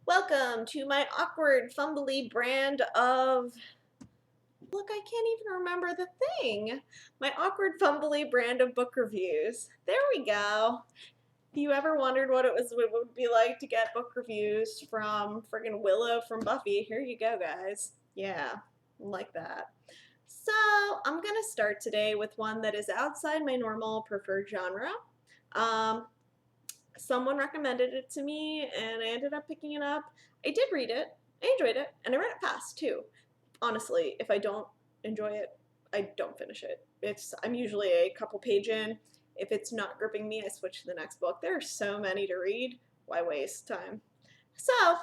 Welcome to my awkward, fumbly brand of. Look, I can't even remember the thing. My awkward, fumbly brand of book reviews. There we go. If you ever wondered what it would be like to get book reviews from friggin' Willow from Buffy, here you go, guys. Yeah, like that. So, I'm gonna start today with one that is outside my normal preferred genre. Um, Someone recommended it to me and I ended up picking it up. I did read it, I enjoyed it, and I read it fast too. Honestly, if I don't enjoy it, I don't finish it. I'm usually a couple page in. If it's not gripping me, I switch to the next book. There are so many to read. Why waste time? So,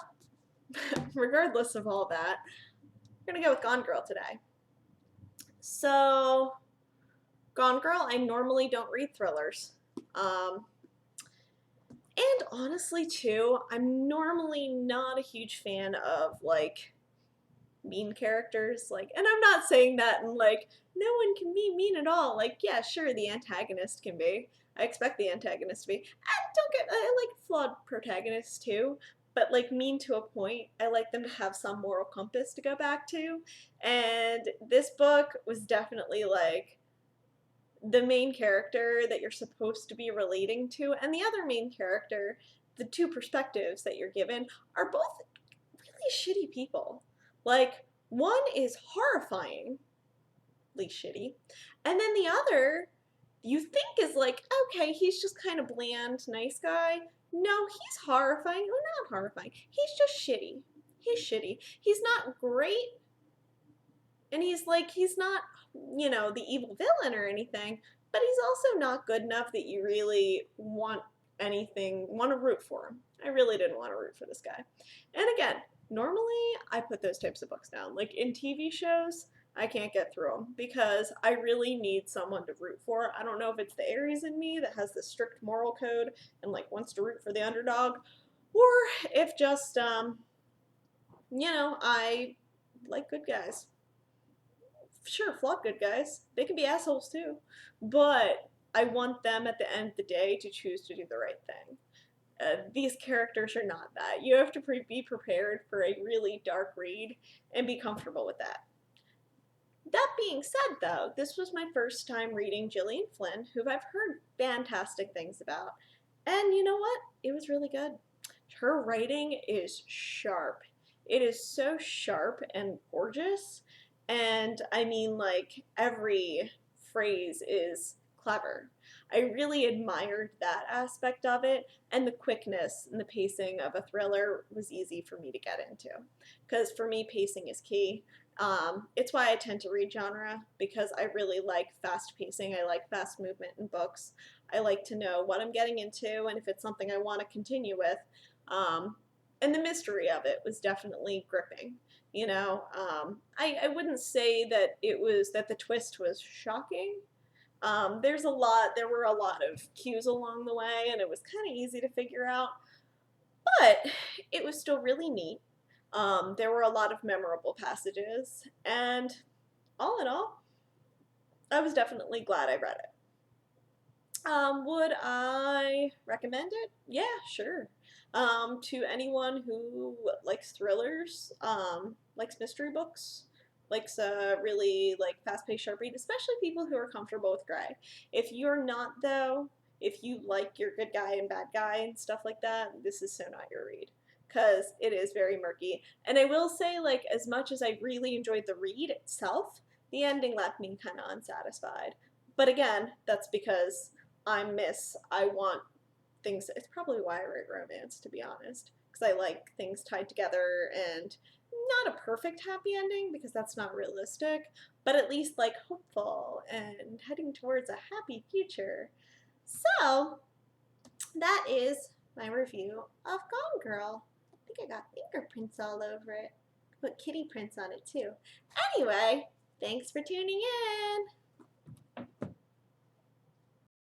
regardless of all that, we're gonna go with Gone Girl today. So, Gone Girl, I normally don't read thrillers. Um, And honestly, too, I'm normally not a huge fan of like mean characters. Like, and I'm not saying that in like, no one can be mean at all. Like, yeah, sure, the antagonist can be. I expect the antagonist to be. I like flawed protagonists too, but like mean to a point. I like them to have some moral compass to go back to. And this book was definitely like, the main character that you're supposed to be relating to and the other main character, the two perspectives that you're given, are both really shitty people. Like, one is horrifyingly shitty, and then the other you think is like, okay, he's just kind of bland, nice guy. No, he's horrifying. Or not horrifying. He's just shitty. He's shitty. He's not great, and he's not, the evil villain or anything, but he's also not good enough that you really want to root for him. I really didn't want to root for this guy. And again, normally I put those types of books down. Like in TV shows, I can't get through them because I really need someone to root for. I don't know if it's the Aries in me that has this strict moral code and like wants to root for the underdog, or if just I like good guys. Sure, flawed good guys. They can be assholes too. But I want them at the end of the day to choose to do the right thing. These characters are not that. You have to be prepared for a really dark read and be comfortable with that. That being said, though, this was my first time reading Gillian Flynn, who I've heard fantastic things about. And you know what? It was really good. Her writing is sharp. It is so sharp and gorgeous. And I mean, like, every phrase is clever. I really admired that aspect of it, and the quickness and the pacing of a thriller was easy for me to get into. Because for me, pacing is key. It's why I tend to read genre, because I really like fast pacing. I like fast movement in books. I like to know what I'm getting into and if it's something I want to continue with. Um, and the mystery of it was definitely gripping. I wouldn't say that the twist was shocking. There were a lot of cues along the way, and it was kind of easy to figure out, but it was still really neat. There were a lot of memorable passages, and all in all, I was definitely glad I read it. Would I recommend it? Yeah, sure. To anyone who likes thrillers, likes mystery books, likes a really like fast-paced sharp read, especially people who are comfortable with gray. If you're not though, if you like your good guy and bad guy and stuff like that, this is so not your read. Because it is very murky. And I will say, like, as much as I really enjoyed the read itself, the ending left me kind of unsatisfied. But again, that's because I want things. It's probably why I write romance, to be honest, because I like things tied together and not a perfect happy ending because that's not realistic, but at least like hopeful and heading towards a happy future. So that is my review of Gone Girl. I think I got fingerprints all over it. Put kitty prints on it too. Anyway, thanks for tuning in.